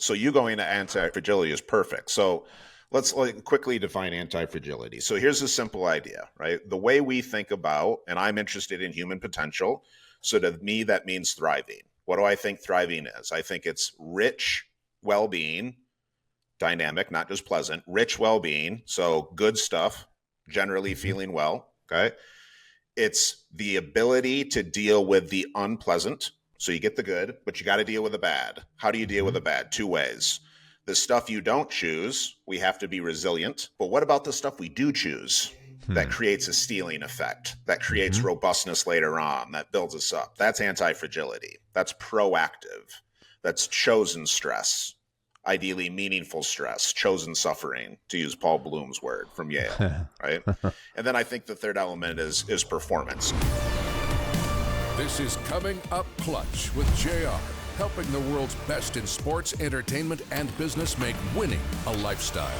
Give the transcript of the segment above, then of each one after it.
So you going to anti-fragility is perfect. So let's quickly define anti-fragility. So here's a simple idea, right? The way we think about, and I'm interested in human potential. So to me, that means thriving. What do I think thriving is? I think it's rich well-being, dynamic, not just pleasant, rich well-being. So good stuff, generally feeling well. Okay. It's the ability to deal with the unpleasant. So you get the good, but you got to deal with the bad. How do you deal with the bad? Two ways. The stuff you don't choose, we have to be resilient. But what about the stuff we do choose? That creates a stealing effect, that creates robustness later on, that builds us up. That's anti-fragility. That's proactive. That's chosen stress, ideally meaningful stress, chosen suffering, to use Paul Bloom's word from Yale, right? And then I think the third element is performance. This is Coming Up Clutch with JR, helping the world's best in sports, entertainment, and business make winning a lifestyle.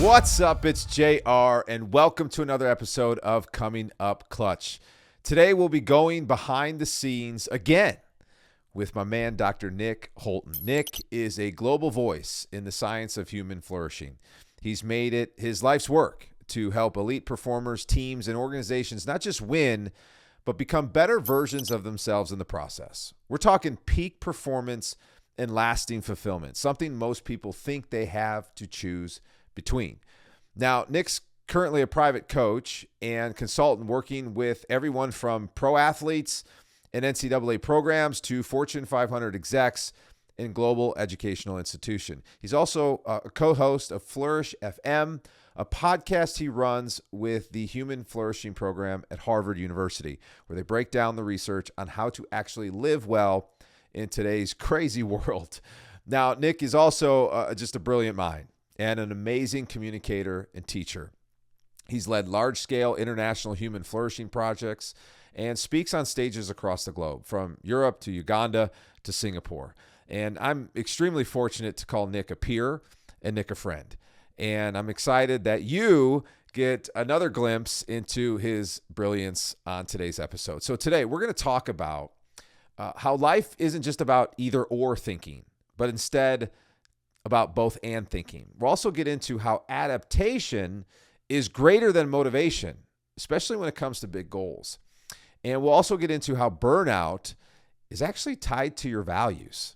What's up? It's JR, and welcome to another episode of Coming Up Clutch. Today, we'll be going behind the scenes again with my man, Dr. Nick Holton. Nick is a global voice in the science of human flourishing. He's made it his life's work to help elite performers, teams, and organizations not just win, but become better versions of themselves in the process. We're talking peak performance and lasting fulfillment, something most people think they have to choose between. Now, Nick's currently a private coach and consultant working with everyone from pro athletes and NCAA programs to Fortune 500 execs in global educational institution. He's also a co-host of Flourish FM, a podcast he runs with the Human Flourishing Program at Harvard University, where they break down the research on how to actually live well in today's crazy world. Now, Nick is also just a brilliant mind and an amazing communicator and teacher. He's led large-scale international human flourishing projects and speaks on stages across the globe, from Europe to Uganda to Singapore. And I'm extremely fortunate to call Nick a peer and Nick a friend. And I'm excited that you get another glimpse into his brilliance on today's episode. So today we're going to talk about how life isn't just about either or thinking, but instead about both and thinking. We'll also get into how adaptation is greater than motivation, especially when it comes to big goals. And we'll also get into how burnout is actually tied to your values.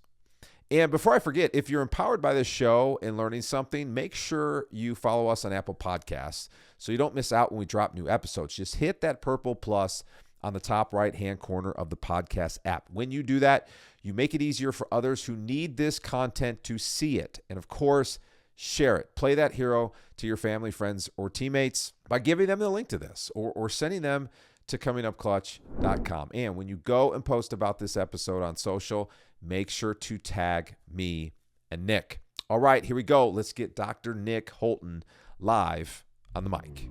And before I forget, if you're empowered by this show and learning something, make sure you follow us on Apple Podcasts so you don't miss out when we drop new episodes. Just hit that purple plus on the top right-hand corner of the podcast app. When you do that, you make it easier for others who need this content to see it. And of course, share it. Play that hero to your family, friends, or teammates by giving them the link to this or sending them to comingupclutch.com. And when you go and post about this episode on social, make sure to tag me and Nick. All right, here we go. Let's get Dr. Nick Holton live on the mic.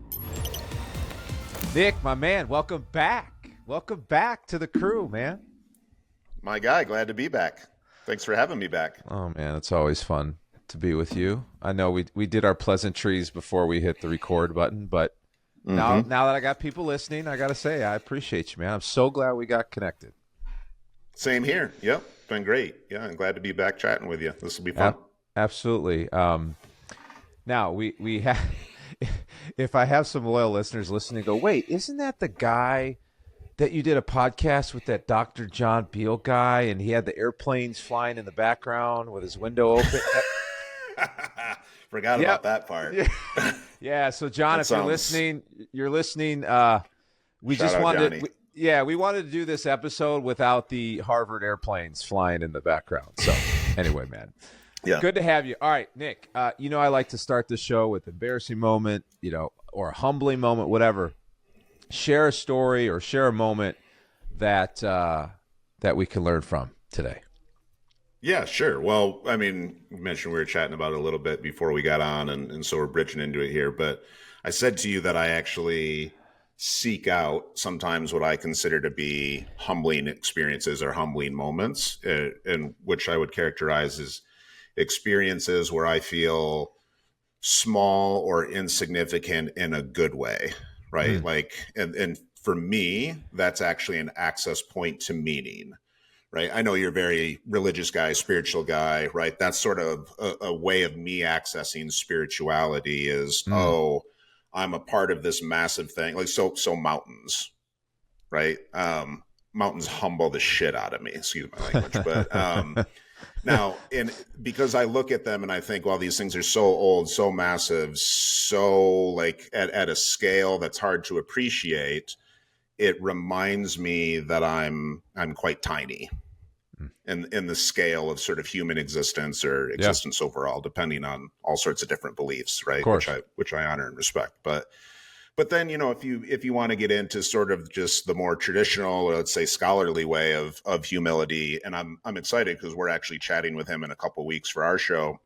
Nick, my man, welcome back. Welcome back to the crew, man. My guy, glad to be back. Thanks for having me back. Oh, man, it's always fun to be with you. I know we did our pleasantries before we hit the record button, but now that I got people listening, I got to say, I appreciate you, man. I'm so glad we got connected. Same here. Yep. Been great. Yeah. I'm glad to be back chatting with you. This will be fun. Absolutely. Now we have, if I have some loyal listeners listening, go, wait, isn't that the guy that you did a podcast with, that Dr. John Beal guy, and he had the airplanes flying in the background with his window open? Forgot about that part. Yeah. So John, if you're listening, we Shout just out wanted, Johnny. we wanted to do this episode without the Harvard airplanes flying in the background. So anyway, man, good to have you. All right, Nick, I like to start the show with an embarrassing moment, or a humbling moment, whatever. Share a story or share a moment that we can learn from today. Yeah, sure. Well, I mean, you mentioned we were chatting about it a little bit before we got on, and so we're bridging into it here. But I said to you that I actually seek out sometimes what I consider to be humbling experiences or humbling moments, and which I would characterize as experiences where I feel small or insignificant in a good way, right? And for me, that's actually an access point to meaning. right? I know you're a very religious guy, spiritual guy, right? That's sort of a way of me accessing spirituality is, Mm. oh, I'm a part of this massive thing. Like, so mountains, right? Mountains humble the shit out of me, excuse my language. But now, because I look at them and I think, well, these things are so old, so massive, so like at a scale that's hard to appreciate, it reminds me that I'm quite tiny in the scale of sort of human existence or Yeah, existence overall, depending on all sorts of different beliefs, of right? course. Which I honor and respect. But then, if you want to get into sort of just the more traditional, or let's say scholarly way of humility, and I'm excited because we're actually chatting with him in a couple of weeks for our show,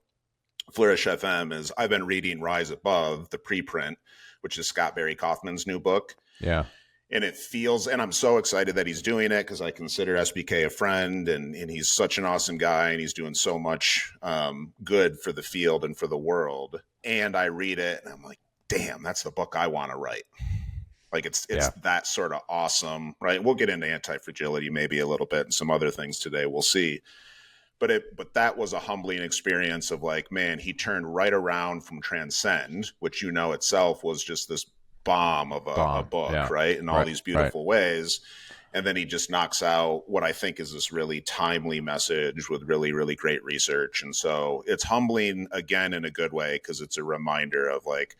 Flourish FM, is I've been reading Rise Above, the preprint, which is Scott Barry Kaufman's new book. Yeah. And it feels, and I'm so excited that he's doing it because I consider SBK a friend, and he's such an awesome guy, and he's doing so much good for the field and for the world. And I read it and I'm like, damn, that's the book I want to write. Like it's that sort of awesome, right? We'll get into anti-fragility maybe a little bit and some other things today. We'll see. But that was a humbling experience of like, man, he turned right around from Transcend, which itself was just this bomb of a book, yeah. right? In all these beautiful ways. And then he just knocks out what I think is this really timely message with really, really great research. And so it's humbling again in a good way because it's a reminder of like,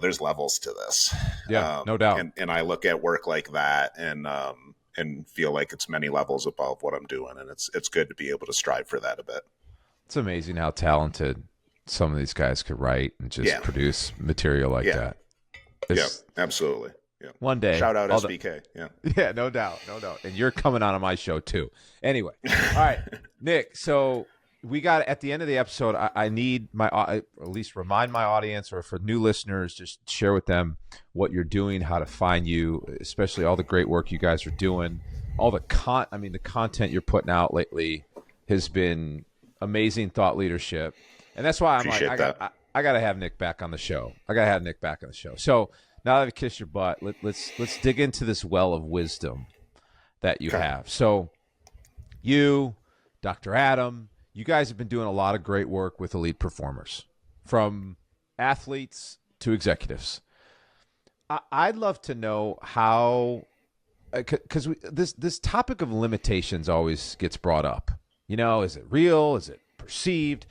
there's levels to this. Yeah, no doubt. And I look at work like that and feel like it's many levels above what I'm doing. And it's good to be able to strive for that a bit. It's amazing how talented some of these guys could write and just produce material like that. Yeah, absolutely. Yeah. One day. Shout out SBK. Yeah. Yeah, no doubt. No doubt. And you're coming on my show too. Anyway. All right, Nick. So we got at the end of the episode, I need at least remind my audience, or for new listeners, just share with them what you're doing, how to find you, especially all the great work you guys are doing. All the the content you're putting out lately has been amazing thought leadership. And that's why I'm I got to have Nick back on the show. So now that I've kissed your butt, let's dig into this well of wisdom that you have. So you, Dr. Adam, you guys have been doing a lot of great work with elite performers, from athletes to executives. I'd love to know how, because this topic of limitations always gets brought up. Is it real? Is it perceived?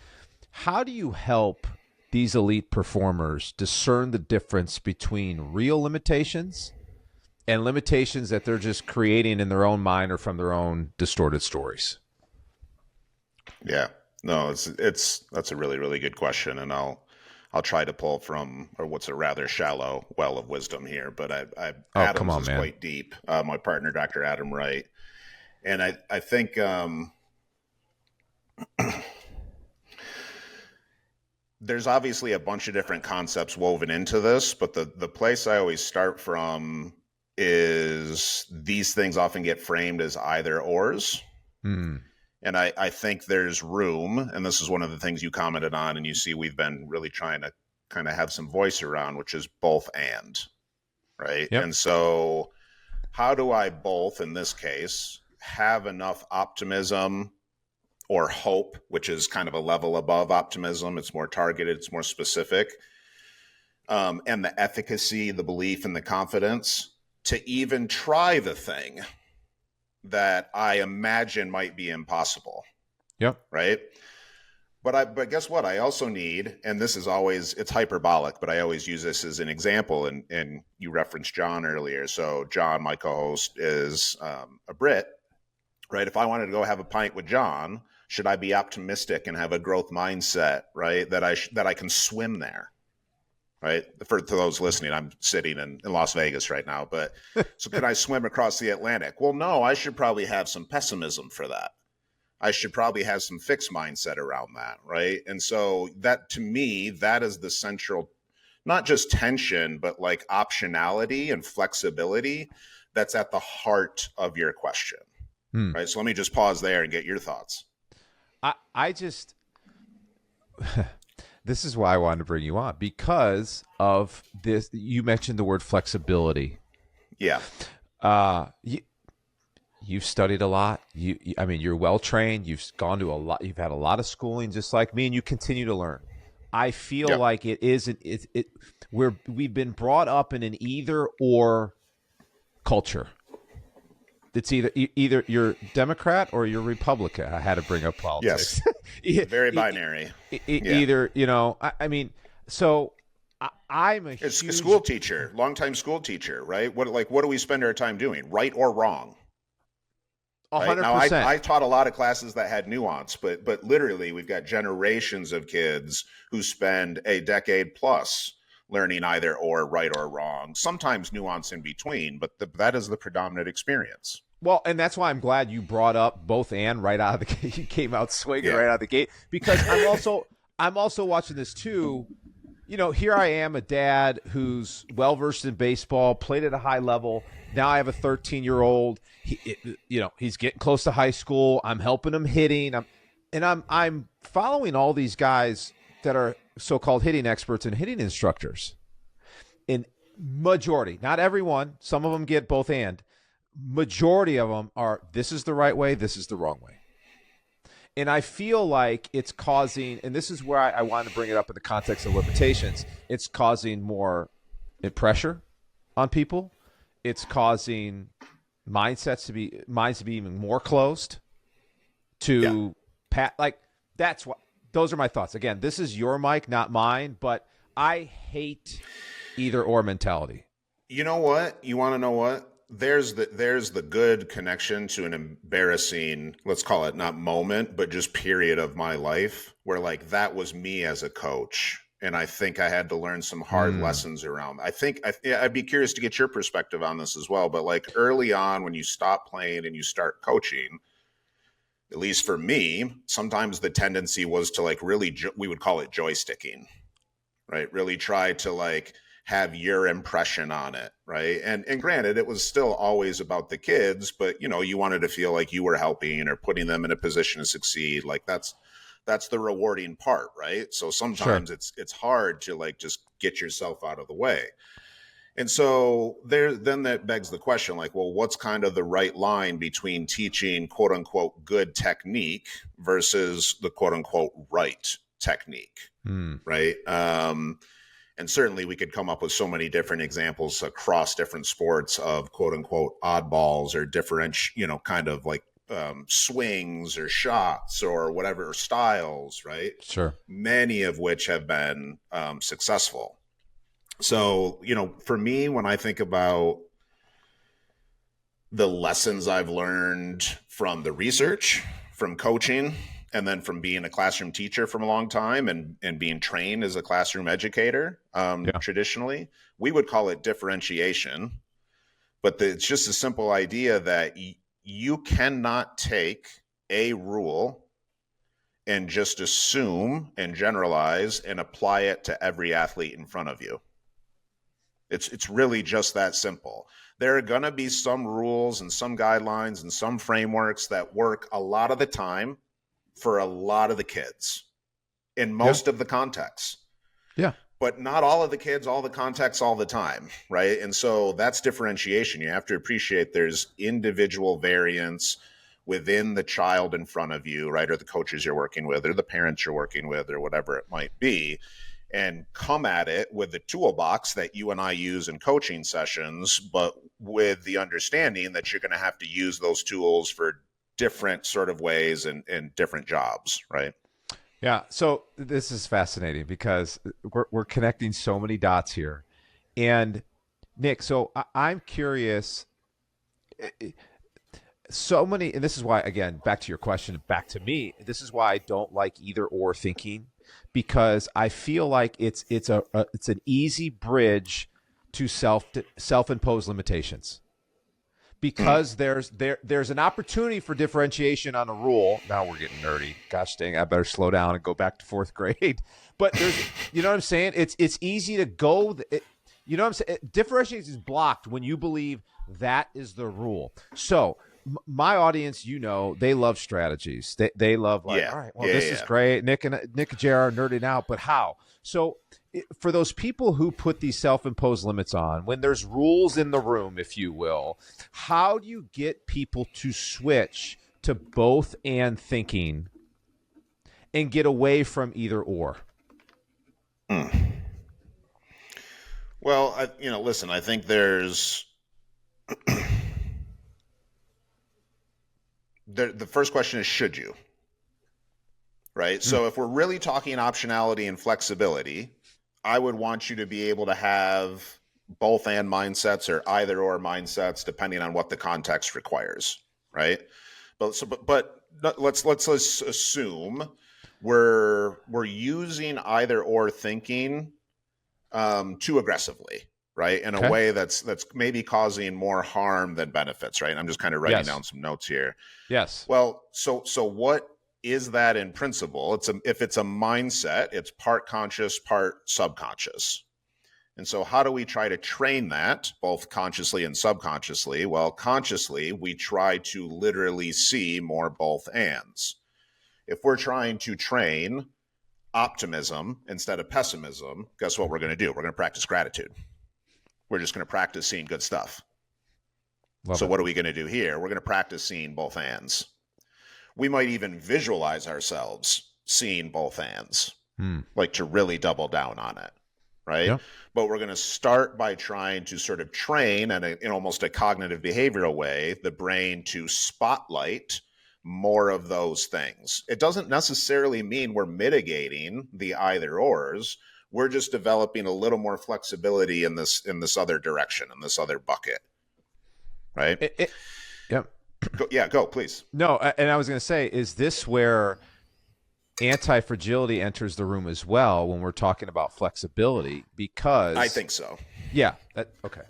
How do you help these elite performers discern the difference between real limitations and limitations that they're just creating in their own mind or from their own distorted stories? Yeah, no, that's a really, really good question. And I'll try to pull from, or what's a rather shallow well of wisdom here, but Adam's is quite deep. My partner, Dr. Adam Wright. And I think, there's obviously a bunch of different concepts woven into this, but the place I always start from is these things often get framed as either ors. Mm. And I think there's room, and this is one of the things you commented on, and you see we've been really trying to kind of have some voice around, which is both and, right? Yep. And so how do I both, in this case, have enough optimism or hope, which is kind of a level above optimism. It's more targeted, it's more specific. And the efficacy, the belief, and the confidence to even try the thing that I imagine might be impossible. Yep. Right? But guess what? I also need, and this is always, it's hyperbolic, but I always use this as an example. And you referenced John earlier. So John, my co-host, is a Brit, right? If I wanted to go have a pint with John, should I be optimistic and have a growth mindset, right? That I can swim there, right? For those listening, I'm sitting in Las Vegas right now, but so can I swim across the Atlantic? Well, no, I should probably have some pessimism for that. I should probably have some fixed mindset around that, right? And so that, to me, that is the central, not just tension, but like optionality and flexibility that's at the heart of your question, right? So let me just pause there and get your thoughts. I just, this is why I wanted to bring you on, because of this. You mentioned the word flexibility. Yeah. you've studied a lot. I mean, you're well trained. You've gone to a lot. You've had a lot of schooling, just like me, and you continue to learn. I feel Yep. like we've been brought up in an either or culture. It's either you're Democrat or you're Republican. I had to bring up politics. Yes. Very binary. Either, I mean, so I'm a It's huge a school teacher, longtime school teacher, right? What do we spend our time doing? Right or wrong? Right? Now, 100%. I taught a lot of classes that had nuance, but literally we've got generations of kids who spend a decade plus learning either or, right or wrong, sometimes nuance in between, but that is the predominant experience. Well, and that's why I'm glad you brought up both and right out of the gate. You came out swinging right out of the gate, because I'm also watching this too. Here I am, a dad who's well versed in baseball, played at a high level. Now I have a 13-year-old. He's getting close to high school. I'm helping him hitting. I'm following all these guys that are so-called hitting experts and hitting instructors. In majority, not everyone, some of them get both and. Majority of them are, this is the right way, this is the wrong way. And I feel like it's causing, and this is where I want to bring it up in the context of limitations, it's causing more pressure on people. It's causing minds to be even more closed to those are my thoughts. Again, this is your mic, not mine, but I hate either or mentality. You know what? You want to know what? There's the good connection to an embarrassing, let's call it not moment, but just period of my life where like that was me as a coach. And I think I had to learn some hard lessons around. I'd be curious to get your perspective on this as well. But like early on, when you stop playing and you start coaching, at least for me, sometimes the tendency was to like really, we would call it joysticking, right? Really try to like have your impression on it, right? And granted, it was still always about the kids, but you wanted to feel like you were helping or putting them in a position to succeed. Like that's the rewarding part, right? So sometimes it's hard to like just get yourself out of the way. And so then that begs the question, like, well, what's kind of the right line between teaching quote unquote good technique versus the quote unquote right technique, right? And certainly we could come up with so many different examples across different sports of quote unquote oddballs or different, kind of like swings or shots or whatever styles, right? Sure. Many of which have been successful. So, for me, when I think about the lessons I've learned from the research, from coaching, and then from being a classroom teacher from a long time and being trained as a classroom educator, traditionally, we would call it differentiation. But it's just a simple idea that you cannot take a rule and just assume and generalize and apply it to every athlete in front of you. It's really just that simple. There are going to be some rules and some guidelines and some frameworks that work a lot of the time for a lot of the kids in most of the contexts. Yeah. But not all of the kids, all the contexts, all the time, right? And so that's differentiation. You have to appreciate there's individual variance within the child in front of you, right? Or the coaches you're working with, or the parents you're working with, or whatever it might be, and come at it with the toolbox that you and I use in coaching sessions, but with the understanding that you're going to have to use those tools for different sort of ways and different jobs, right? Yeah. So this is fascinating because we're connecting so many dots here. And Nick, so I'm curious, so many, and this is why, again, back to your question, back to me, this is why I don't like either or thinking, because I feel like it's an easy bridge to self-imposed limitations. Because there's an opportunity for differentiation on a rule. Now we're getting nerdy. Gosh dang, I better slow down and go back to fourth grade. But there's, you know what I'm saying? It's easy to go. You know what I'm saying? Differentiation is blocked when you believe that is the rule. So my audience, they love strategies. They love like, all right, well, this is great. Nick and JR are nerding out, but how? So for those people who put these self-imposed limits on, when there's rules in the room, if you will, how do you get people to switch to both and thinking and get away from either or? Well, listen, I think there's the first question is, should you? Right? So if we're really talking optionality and flexibility, I would want you to be able to have both and mindsets or either or mindsets depending on what the context requires, right? But let's assume we're using either or thinking too aggressively, right? In a way that's maybe causing more harm than benefits, right? And I'm just kind of writing down some notes here. Yes. Well, so what is that in principle? If it's a mindset, it's part conscious, part subconscious. And so how do we try to train that both consciously and subconsciously? Well, consciously, we try to literally see more both ands. If we're trying to train optimism instead of pessimism, guess what we're going to do? We're going to practice gratitude. We're just going to practice seeing good stuff. What are we going to do here? We're going to practice seeing both ands. We might even visualize ourselves seeing both ands, like to really double down on it, right? Yep. But we're going to start by trying to sort of train in almost a cognitive behavioral way, the brain to spotlight more of those things. It doesn't necessarily mean we're mitigating the either ors. We're just developing a little more flexibility in this other direction, in this other bucket, right? Yep. Go, please. No, and I was going to say, is this where anti-fragility enters the room as well when we're talking about flexibility? Because I think so. Yeah. Okay.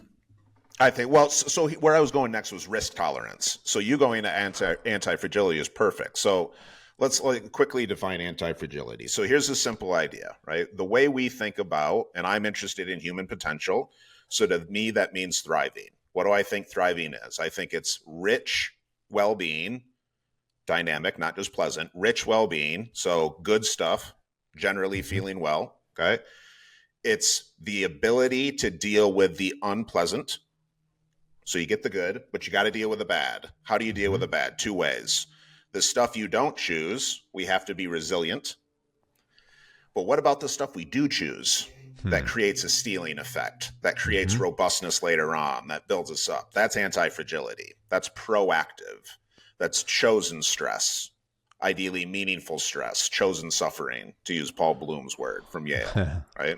I think, well, so where I was going next was risk tolerance. So you going to anti-fragility is perfect. So let's quickly define anti-fragility. So here's a simple idea, right? The way we think about, and I'm interested in human potential. So to me, that means thriving. What do I think thriving is? I think it's rich well-being, dynamic, not just pleasant, rich well-being. So good stuff, generally feeling well. Okay. It's the ability to deal with the unpleasant. So you get the good, but you got to deal with the bad. How do you deal with the bad? Two ways. The stuff you don't choose, we have to be resilient. But what about the stuff we do choose? That creates a stealing effect, that creates robustness later on, that builds us up. That's anti-fragility. That's proactive. That's chosen stress, ideally meaningful stress, chosen suffering, to use Paul Bloom's word from Yale, right?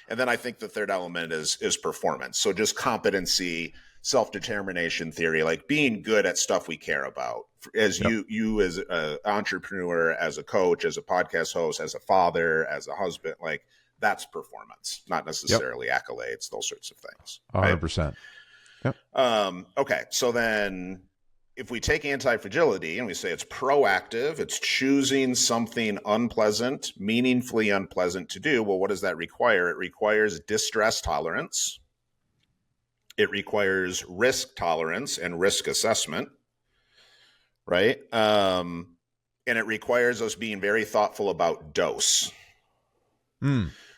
And then I think the third element is performance. So just competency, self-determination theory, like being good at stuff we care about. As you as an entrepreneur, as a coach, as a podcast host, as a father, as a husband, like that's performance, not necessarily accolades, those sorts of things. 100%. Yep. Okay. So then if we take anti-fragility and we say it's proactive, it's choosing something unpleasant, meaningfully unpleasant to do. Well, what does that require? It requires distress tolerance. It requires risk tolerance and risk assessment, right? And it requires us being very thoughtful about dose.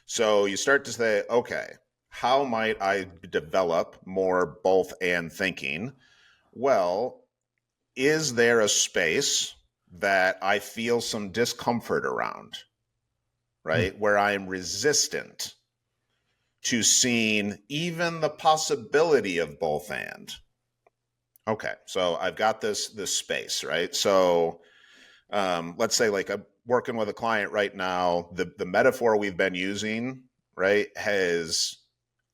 So you start to say, okay, how might I develop more both and thinking? Well, is there a space that I feel some discomfort around, right? Where I am resistant to seeing even the possibility of both and. Okay, so I've got this space, right? So let's say like I'm working with a client right now. The metaphor we've been using, right,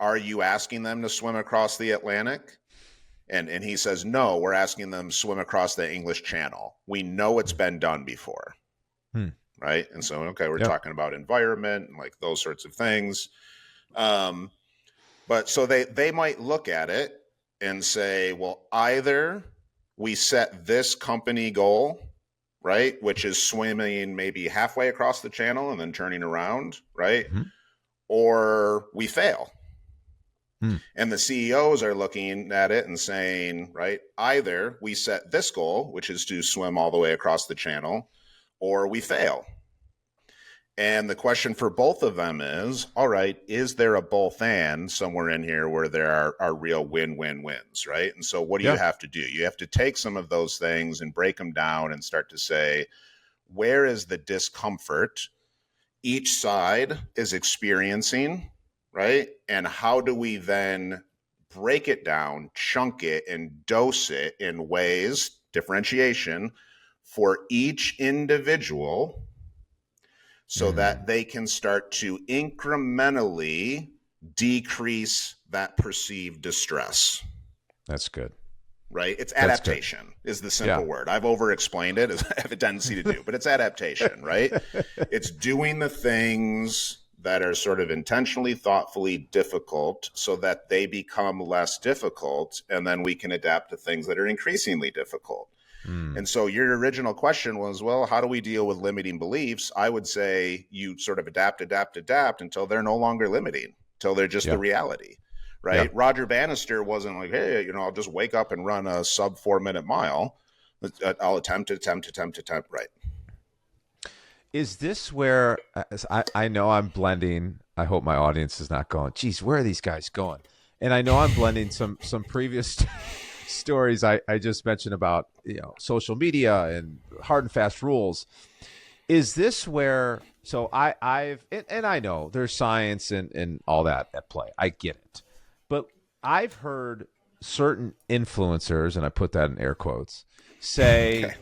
are you asking them to swim across the Atlantic? And he says, no, we're asking them to swim across the English Channel. We know it's been done before, right? And so, okay, we're talking about environment and like those sorts of things. But so they might look at it and say, well, either we set this company goal, right, which is swimming maybe halfway across the channel and then turning around, right, or we fail. And the CEOs are looking at it and saying, right, either we set this goal, which is to swim all the way across the channel, or we fail. And the question for both of them is, all right, is there a both and somewhere in here where there are real win-win-wins, right? And so what do you Yeah. have to do? You have to take some of those things and break them down and start to say, where is the discomfort each side is experiencing, right? And how do we then break it down, chunk it, and dose it in ways, differentiation, for each individual so that they can start to incrementally decrease that perceived distress. That's good. Right? It's That's good. adaptation is the simple Yeah. word. I've over-explained it, as I have a tendency to do, but it's adaptation, right? It's doing the things that are sort of intentionally, thoughtfully difficult so that they become less difficult, and then we can adapt to things that are increasingly difficult. And so your original question was, well, how do we deal with limiting beliefs? I would say you sort of adapt until they're no longer limiting, until they're just Yeah. the reality, right? Yeah. Roger Bannister wasn't like, hey, I'll just wake up and run a sub 4-minute mile. I'll attempt, right? Is this where I know I'm blending? I hope my audience is not going, geez, where are these guys going? And I know I'm blending some previous stories I just mentioned about social media and hard and fast rules. Is this where I've I know there's science and all that at play. I get it. But I've heard certain influencers, and I put that in air quotes, say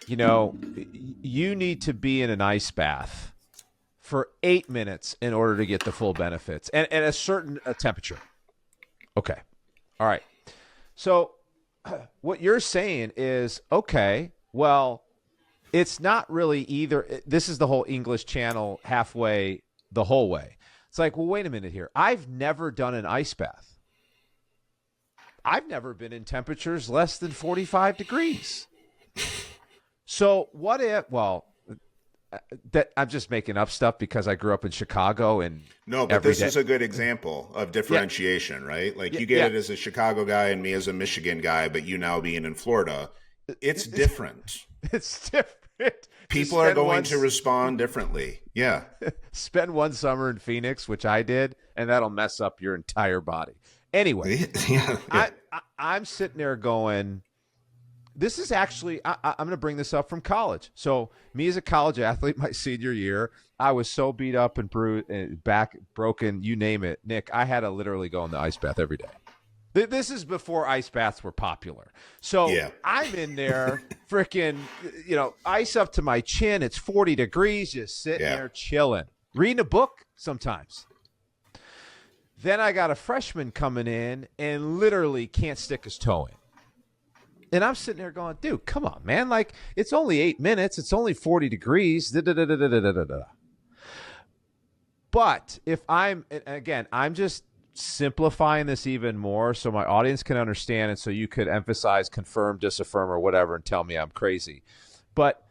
you need to be in an ice bath for 8 minutes in order to get the full benefits and a certain temperature. Okay. All right. So what you're saying is, okay, well, it's not really either. This is the whole English Channel halfway the whole way. It's like, well, wait a minute here. I've never done an ice bath. I've never been in temperatures less than 45 degrees. So what if, well, that I'm just making up stuff because I grew up in Chicago and no, but this is a good example of differentiation, right? Like you get it as a Chicago guy and me as a Michigan guy, but you now being in Florida, it's different. It's different. People are going to respond differently. Yeah. Spend one summer in Phoenix, which I did, and that'll mess up your entire body. Anyway, I'm sitting there going, this is actually, I'm going to bring this up from college. So me as a college athlete, my senior year, I was so beat up and bruised and back broken, you name it. Nick, I had to literally go in the ice bath every day. This is before ice baths were popular. So I'm in there freaking, ice up to my chin. It's 40 degrees, just sitting there chilling, reading a book sometimes. Then I got a freshman coming in and literally can't stick his toe in. And I'm sitting there going, dude, come on, man. Like, it's only 8 minutes. It's only 40 degrees. But if I'm just simplifying this even more so my audience can understand and so you could emphasize, confirm, disaffirm, or whatever and tell me I'm crazy. But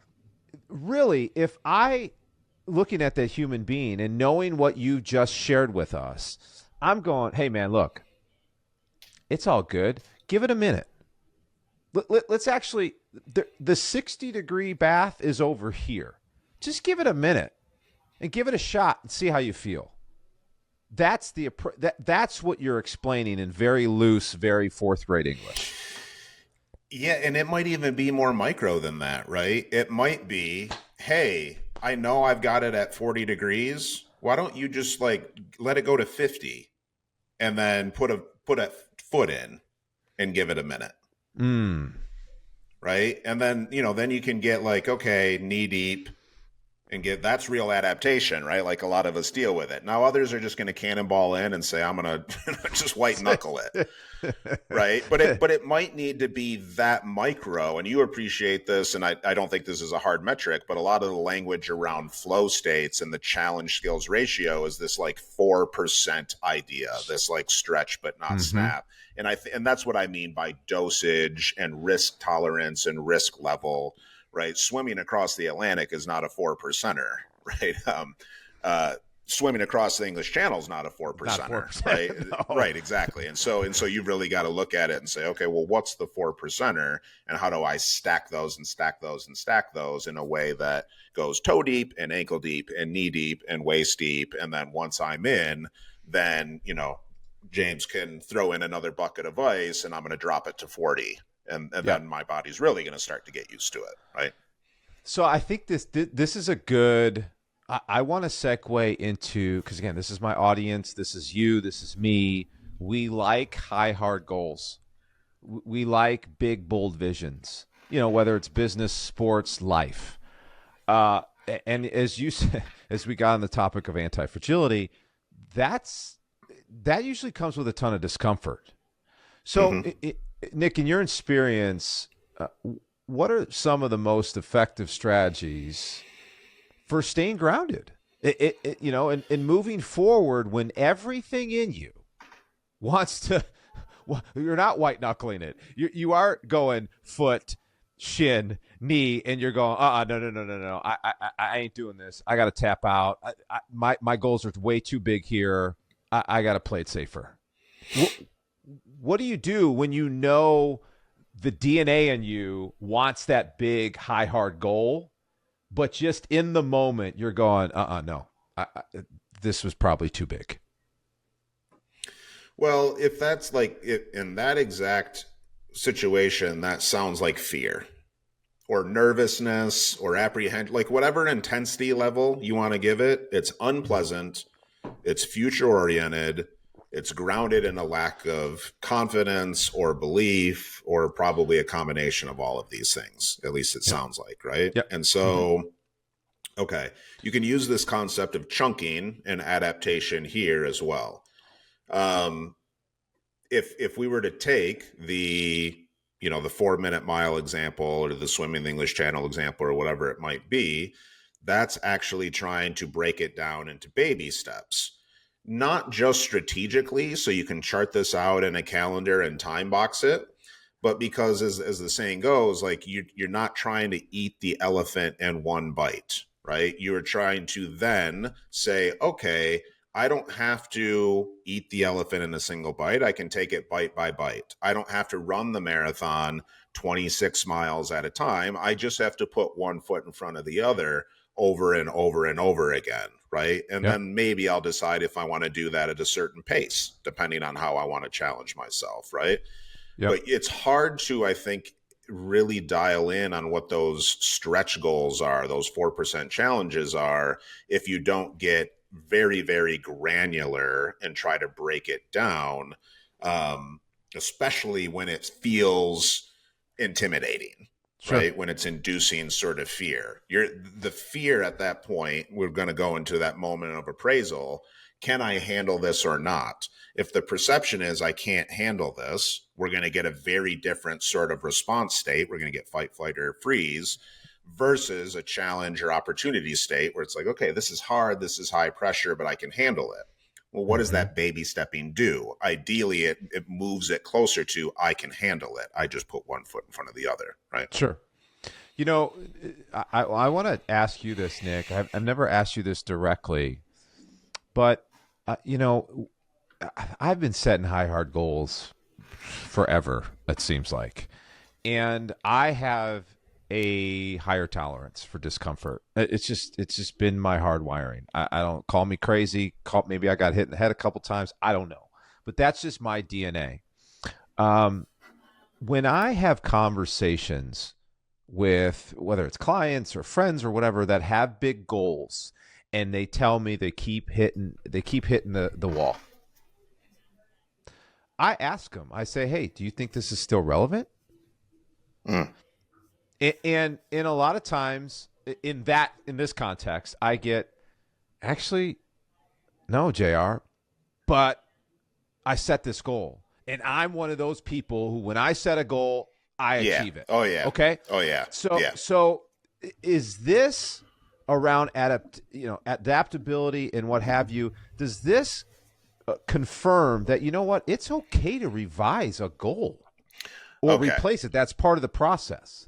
really, if looking at that human being and knowing what you just shared with us, I'm going, hey, man, look, it's all good. Give it a minute. Let's actually, the 60-degree bath is over here. Just give it a minute and give it a shot and see how you feel. That's that's what you're explaining in very loose, very fourth-grade English. Yeah, and it might even be more micro than that, right? It might be, hey, I know I've got it at 40 degrees. Why don't you just let it go to 50 and then put a foot in and give it a minute? Right. And then, then you can get okay, knee deep and that's real adaptation, right? Like a lot of us deal with it. Now others are just going to cannonball in and say, I'm going to just white knuckle it. Right. But it might need to be that micro, and you appreciate this. And I don't think this is a hard metric, but a lot of the language around flow states and the challenge skills ratio is this 4% idea, this stretch, but not snap. And that's what I mean by dosage and risk tolerance and risk level, right? Swimming across the Atlantic is not a 4%er, right? swimming across the English Channel is not a four Not percenter, 4%. right? No. Right, exactly. And so you've really got to look at it and say, okay, well, what's the 4%er, and how do I stack those and stack those and stack those in a way that goes toe deep and ankle deep and knee deep and waist deep, and then once I'm in, then James can throw in another bucket of ice, and I'm going to drop it to 40, and then my body's really going to start to get used to it, right? So I think this is a good. I want to segue into, because again, this is my audience, this is you, this is me. We like high, hard goals. We like big, bold visions. Whether it's business, sports, life. And as you said, as we got on the topic of anti-fragility, that usually comes with a ton of discomfort. So, Nick, in your experience, what are some of the most effective strategies for staying grounded, and moving forward when everything in you wants to? Well, you're not white knuckling it. You are going foot, shin, knee, and you're going, no. I ain't doing this. I got to tap out. My goals are way too big here. I got to play it safer. What do you do when the DNA in you wants that big, high, hard goal, but just in the moment you're going, no, this was probably too big? Well, if that's in that exact situation, that sounds like fear or nervousness or apprehension, like whatever intensity level you want to give it. It's unpleasant. It's future oriented. It's grounded in a lack of confidence or belief, or probably a combination of all of these things. At least it sounds like, right? Yep. And so, okay, you can use this concept of chunking and adaptation here as well. If we were to take the 4-minute mile example, or the swimming the English Channel example, or whatever it might be, that's actually trying to break it down into baby steps. Not just strategically, so you can chart this out in a calendar and time box it, but because as the saying goes, like you're not trying to eat the elephant in one bite, right? You're trying to then say, okay, I don't have to eat the elephant in a single bite. I can take it bite by bite. I don't have to run the marathon 26 miles at a time. I just have to put one foot in front of the other over and over and over again, right? And then maybe I'll decide if I want to do that at a certain pace, depending on how I want to challenge myself, right? But it's hard to, I think, really dial in on what those stretch goals are, those 4% challenges are, if you don't get very, very granular and try to break it down, especially when it feels intimidating. Sure. Right? When it's inducing sort of fear. The fear at that point, we're going to go into that moment of appraisal. Can I handle this or not? If the perception is I can't handle this, we're going to get a very different sort of response state. We're going to get fight, flight, or freeze, versus a challenge or opportunity state where it's like, okay, this is hard, this is high pressure, but I can handle it. Well, what does that baby stepping do? Ideally, it moves it closer to I can handle it. I just put one foot in front of the other, right? Sure. I want to ask you this, Nick. I've never asked you this directly, but, I've been setting high, hard goals forever, it seems like. And I have a higher tolerance for discomfort. It's just been my hard wiring. I don't, call me crazy. Maybe I got hit in the head a couple times. I don't know, but that's just my DNA. When I have conversations with, whether it's clients or friends or whatever, that have big goals, and they tell me they keep hitting the wall, I ask them, I say, hey, do you think this is still relevant? And a lot of times in this context, I get, actually, no, JR, but I set this goal. And I'm one of those people who, when I set a goal, I achieve it. Oh, yeah. Okay? Oh, yeah. So is this around adaptability and what have you, does this confirm that, it's okay to revise a goal or replace it? That's part of the process.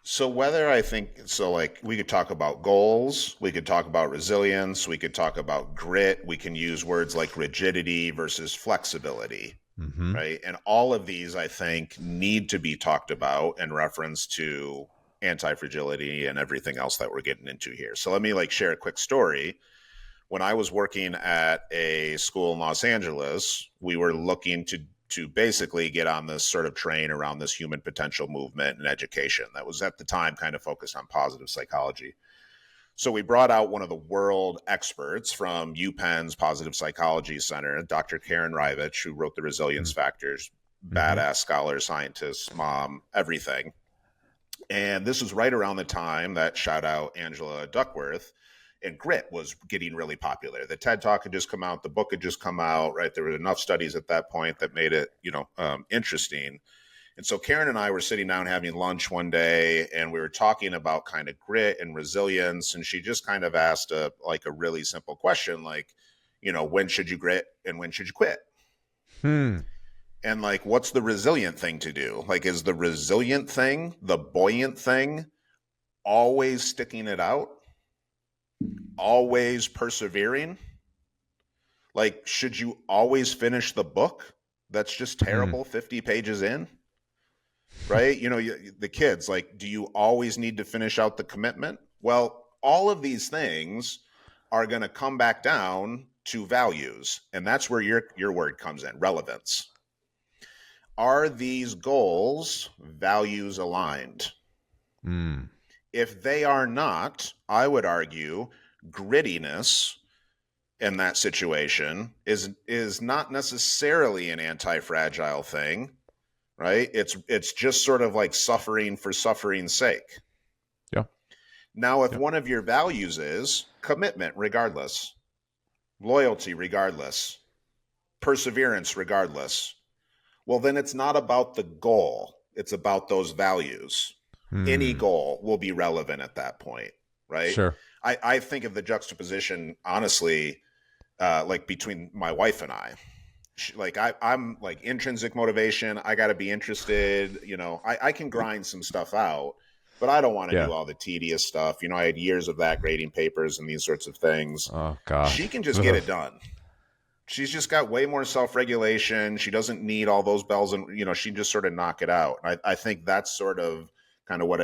So whether I think so, like we could talk about goals, we could talk about resilience, we could talk about grit, we can use words like rigidity versus flexibility, Mm-hmm. right? And all of these, I think, need to be talked about in reference to anti-fragility and everything else that we're getting into here. So let me like share a quick story. When I was working at a school in Los Angeles, we were looking to basically get on this sort of train around this human potential movement and education that was at the time kind of focused on positive psychology. So we brought out one of the world experts from UPenn's Positive Psychology Center, Dr. Karen Rivich, who wrote the Resilience Factors, Mm-hmm. badass scholar, scientist, mom, everything. And this was right around the time that shout out Angela Duckworth and grit was getting really popular. The TED Talk had just come out, the book had just come out, right? There were enough studies at that point that made it, interesting. And so Karen and I were sitting down having lunch one day, and we were talking about kind of grit and resilience. And she just kind of asked a really simple question, like, when should you grit and when should you quit? Hmm. And like, what's the resilient thing to do? Like, is the resilient thing, the buoyant thing, always sticking it out, always persevering? Like, should you always finish the book that's just Hmm. terrible 50 pages in? Right? The kids, like, do you always need to finish out the commitment? Well, all of these things are going to come back down to values. And that's where your word comes in, relevance. Are these goals values aligned? Hmm. If they are not, I would argue grittiness in that situation is not necessarily an anti-fragile thing, right? It's just sort of like suffering for suffering's sake. Yeah. Now, if Yeah. one of your values is commitment regardless, loyalty regardless, perseverance regardless, well, then it's not about the goal. It's about those values. Any Hmm. goal will be relevant at that point, right? Sure. I think of the juxtaposition, honestly, like between my wife and I. I'm like intrinsic motivation. I got to be interested. I can grind some stuff out, but I don't want to Yeah. do all the tedious stuff. I had years of that, grading papers and these sorts of things. Oh gosh. She can just get Ugh. it done. She's just got way more self-regulation. She doesn't need all those bells, and she can just sort of knock it out. I think that's sort of kind of what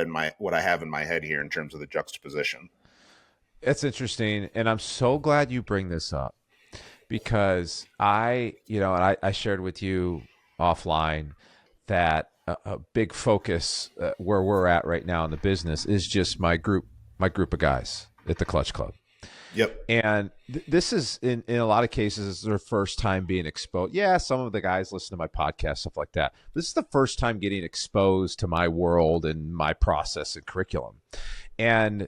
I have in my head here in terms of the juxtaposition. It's interesting, and I'm so glad you bring this up because I shared with you offline that a big focus where we're at right now in the business is just my group of guys at the Clutch Club. Yep. And this is in a lot of cases this is their first time being exposed. Yeah, some of the guys listen to my podcast, stuff like that. This is the first time getting exposed to my world and my process and curriculum. And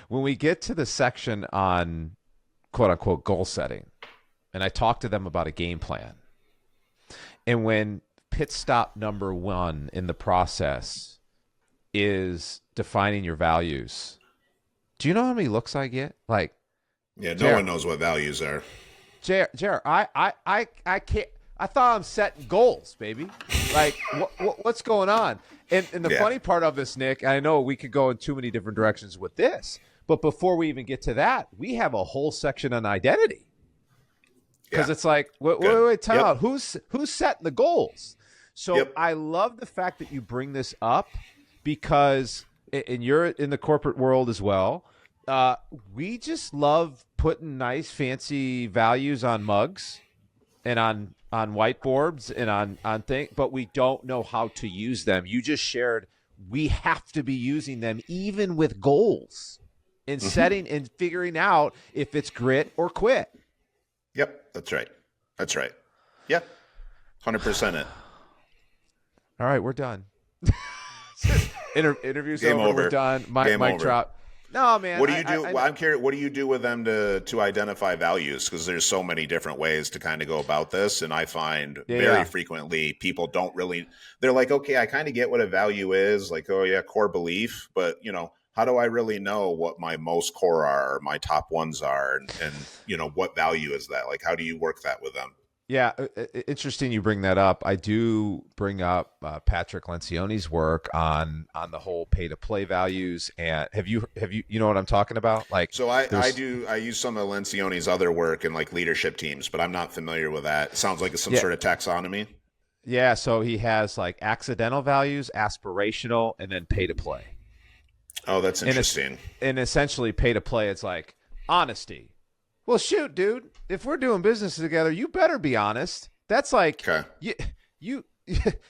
when we get to the section on quote unquote goal setting, and I talk to them about a game plan, and when pit stop number one in the process is defining your values, do you know how many looks I get? Like, Yeah, no Jared, one knows what values are. Jared, I can't. I thought I'm setting goals, baby. Like, what's going on? And the Yeah. funny part of this, Nick, I know we could go in too many different directions with this, but before we even get to that, we have a whole section on identity because Yeah. it's like, wait, Good. time Yep. out. Who's setting the goals? So Yep. I love the fact that you bring this up because, and you're in the corporate world as well. We just love putting nice, fancy values on mugs and on whiteboards and on things, but we don't know how to use them. You just shared we have to be using them even with goals and setting and figuring out if it's grit or quit. Yep. That's right. That's right. Yep. 100% it. All right, we're done. Interview's Game over. over. We're done. Game Mic over. drop. No, man. What do you do? I I'm curious. What do you do with them to identify values? Because there's so many different ways to kind of go about this, and I find very frequently people don't really. They're like, okay, I kind of get what a value is, like, oh yeah, core belief, but how do I really know what my most core are, or my top ones are, and what value is that? Like, how do you work that with them? Yeah, interesting you bring that up. I do bring up Patrick Lencioni's work on the whole pay to play values. And you know what I'm talking about? Like, So I there's do I use some of Lencioni's other work in like leadership teams, but I'm not familiar with that. It sounds like it's some yeah, sort of taxonomy. yeah. So he has like accidental values, aspirational, and then pay to play. Oh, that's And it's interesting. and essentially pay to play. It's like honesty. Well, shoot, dude. If we're doing business together, you better be honest. That's like Okay. you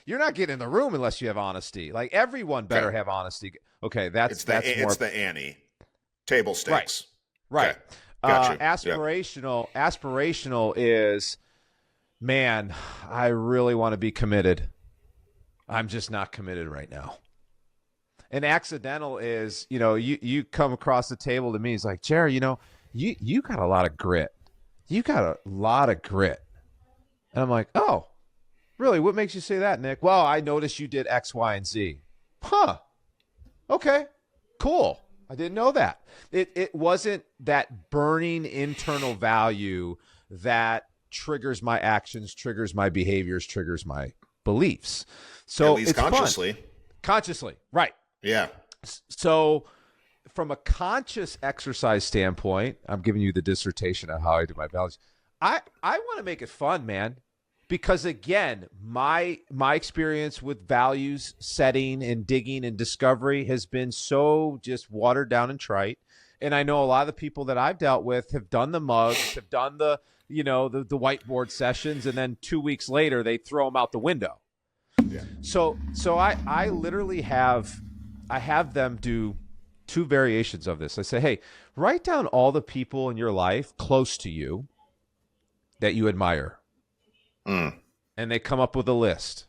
you're not getting in the room unless you have honesty. Like everyone better Okay. have honesty. Okay, that's more It's the Annie. Table right. stakes. Right. Okay. Gotcha. Yeah. Aspirational is, man, I really want to be committed. I'm just not committed right now. And accidental is, you come across the table to me. It's like, Jerry, you got a lot of grit. You got a lot of grit. And I'm like, oh, really? What makes you say that, Nick? Well, I noticed you did X, Y, and Z. Huh. Okay. Cool. I didn't know that. It wasn't that burning internal value that triggers my actions, triggers my behaviors, triggers my beliefs. So At least it's consciously. fun. Consciously, right. Yeah. So from a conscious exercise standpoint, I'm giving you the dissertation on how I do my values. I want to make it fun, man. Because again, my experience with values setting and digging and discovery has been so just watered down and trite. And I know a lot of the people that I've dealt with have done the mugs, have done the whiteboard sessions, and then 2 weeks later they throw them out the window. Yeah. So I literally have them do two variations of this. I say, hey, write down all the people in your life close to you that you admire. And they come up with a list.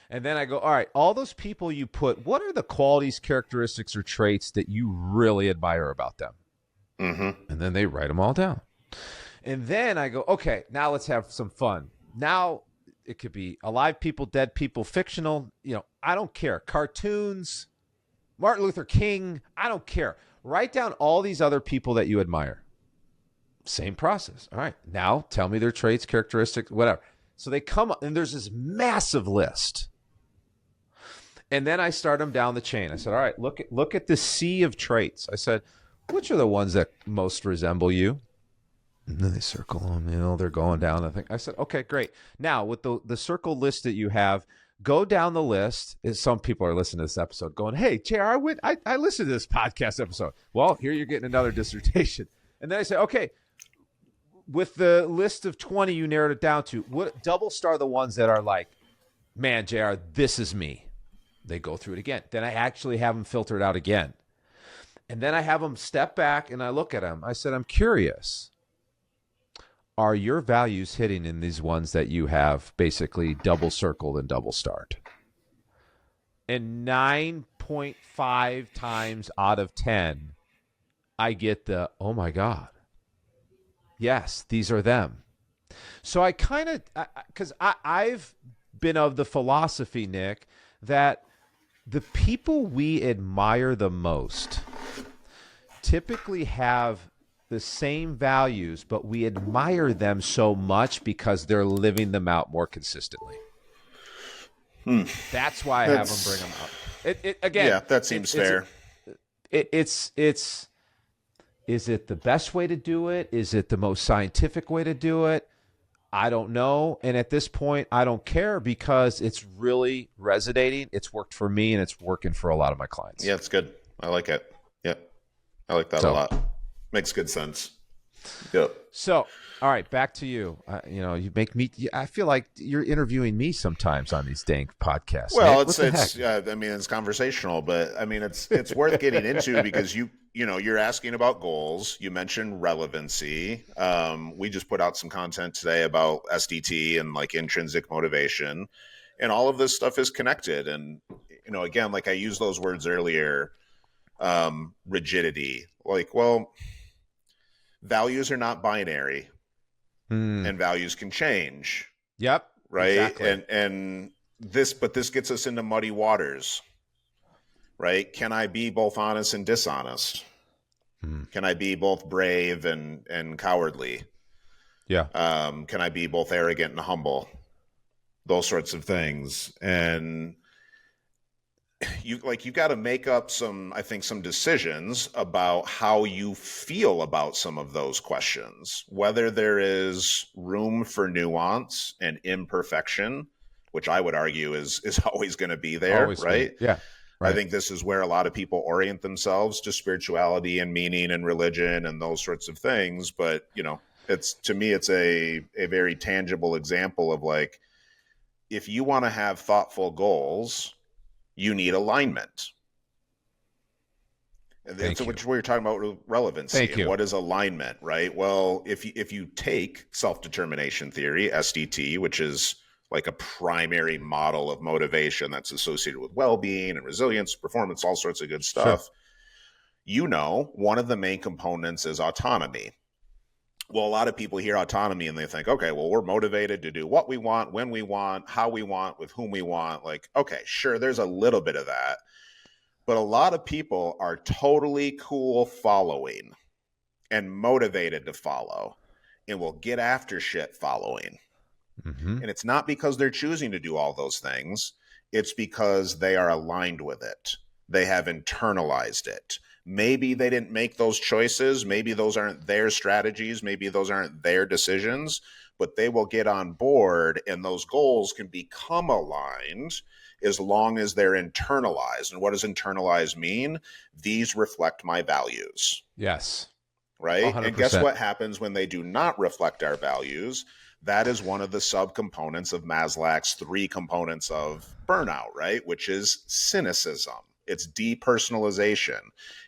And then I go, all right, all those people you put, what are the qualities, characteristics, or traits that you really admire about them? Mm-hmm. And then they write them all down. And then I go, okay, now let's have some fun. Now it could be alive people, dead people, fictional. I don't care. Cartoons, Martin Luther King, I don't care. Write down all these other people that you admire. Same process. All right. Now tell me their traits, characteristics, whatever. So they come up, and there's this massive list. And then I start them down the chain. I said, all right, look at the sea of traits. I said, which are the ones that most resemble you? And then they circle them, they're going down. I said, okay, great. Now with the circle list that you have, go down the list. Some people are listening to this episode going, hey, JR, I listened to this podcast episode. Well, here you're getting another dissertation. And then I say, okay, with the list of 20 you narrowed it down to, what double star the ones that are like, man, JR, this is me. They go through it again. Then I actually have them filter it out again. And then I have them step back and I look at them. I said, I'm curious. Are your values hitting in these ones that you have basically double circled and double starred? And 9.5 times out of 10, I get the, oh my God. Yes, these are them. So I kind of, because I've been of the philosophy, Nick, that the people we admire the most typically have the same values, but we admire them so much because they're living them out more consistently. That's why I have them bring them up. Again, yeah, that seems fair. Is it the best way to do it? Is it the most scientific way to do it? I don't know. And at this point, I don't care because it's really resonating. It's worked for me and it's working for a lot of my clients. Yeah, it's good. I like it. Yep. I like that a lot. Makes good sense. Yep. So, all right, back to you. You make me. I feel like you're interviewing me sometimes on these dang podcasts. Well, Nick, it's conversational, but I mean, it's worth getting into because you're asking about goals. You mentioned relevancy. We just put out some content today about SDT and like intrinsic motivation, and all of this stuff is connected. And again, like I used those words earlier, rigidity. Like, well, values are not binary, and values can change. Yep. Right. Exactly. And this gets us into muddy waters, right? Can I be both honest and dishonest? Can I be both brave and cowardly? Yeah. Can I be both arrogant and humble? Those sorts of things. And you got to make up some decisions about how you feel about some of those questions, whether there is room for nuance and imperfection, which I would argue is always going to be there, Always be. right? Yeah. I Right. think this is where a lot of people orient themselves to spirituality and meaning and religion and those sorts of things. But, it's, to me, it's a very tangible example of, like, if you want to have thoughtful goals, you need alignment. Thank you. Which we're talking about relevancy Thank and you. what is alignment, right? Well, if you take self-determination theory, SDT, which is like a primary model of motivation that's associated with well-being and resilience, performance, all sorts of good Sure. stuff, one of the main components is autonomy. Well, a lot of people hear autonomy and they think, okay, well, we're motivated to do what we want, when we want, how we want, with whom we want. Like, okay, sure, there's a little bit of that. But a lot of people are totally cool following and motivated to follow and will get after shit following. Mm-hmm. And it's not because they're choosing to do all those things. It's because they are aligned with it. They have internalized it. Maybe they didn't make those choices. Maybe those aren't their strategies. Maybe those aren't their decisions, but they will get on board and those goals can become aligned as long as they're internalized. And what does internalized mean? These reflect my values. Yes. Right? And guess 100%. what happens when they do not reflect our values? That is one of the subcomponents of Maslow's 3 components of burnout, right? Which is cynicism. It's depersonalization.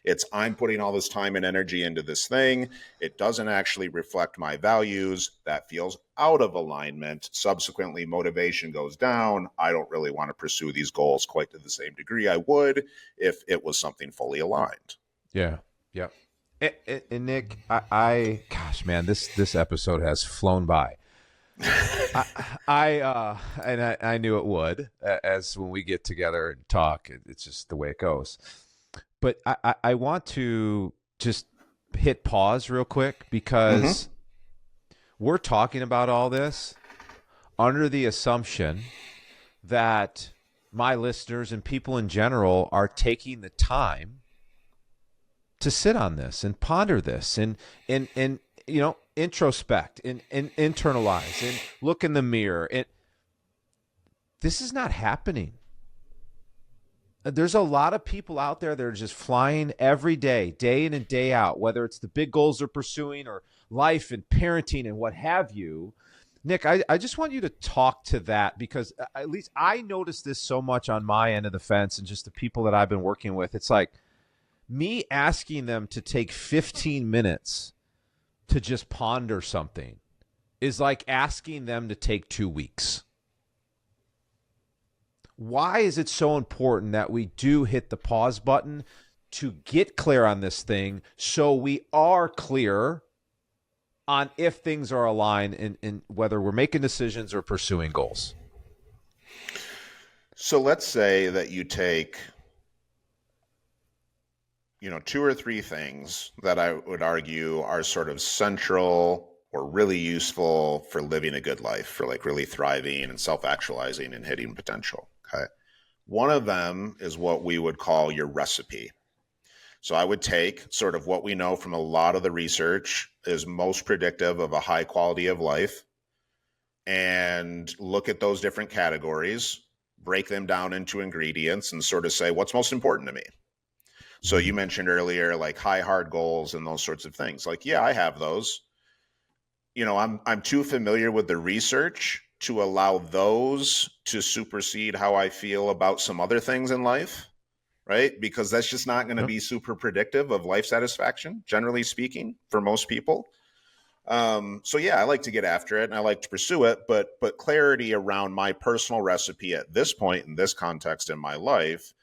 It's I'm putting all this time and energy into this thing. It doesn't actually reflect my values. That feels out of alignment. Subsequently, motivation goes down. I don't really want to pursue these goals quite to the same degree I would if it was something fully aligned. Yeah. Yeah. And Nick, gosh, man, this episode has flown by. I knew it would, as when we get together and talk, it's just the way it goes. But I want to just hit pause real quick because we're talking about all this under the assumption that my listeners and people in general are taking the time to sit on this and ponder this and introspect and internalize and look in the mirror. And this is not happening. There's a lot of people out there that are just flying every day, day in and day out, whether it's the big goals they're pursuing or life and parenting and what have you. Nick, I just want you to talk to that because at least I notice this so much on my end of the fence and just the people that I've been working with. It's like me asking them to take 15 minutes to just ponder something is like asking them to take 2 weeks. Why is it so important that we do hit the pause button to get clear on this thing so we are clear on if things are aligned in whether we're making decisions or pursuing goals? So let's say that you take 2 or 3 things that I would argue are sort of central or really useful for living a good life, for like really thriving and self-actualizing and hitting potential. Okay. One of them is what we would call your recipe. So I would take sort of what we know from a lot of the research is most predictive of a high quality of life and look at those different categories, break them down into ingredients and sort of say, what's most important to me? So you mentioned earlier, like high hard goals and those sorts of things. Like, yeah, I have those. I'm too familiar with the research to allow those to supersede how I feel about some other things in life, right? Because that's just not going to be super predictive of life satisfaction, generally speaking, for most people. So yeah, I like to get after it and I like to pursue it, but clarity around my personal recipe at this point in this context in my life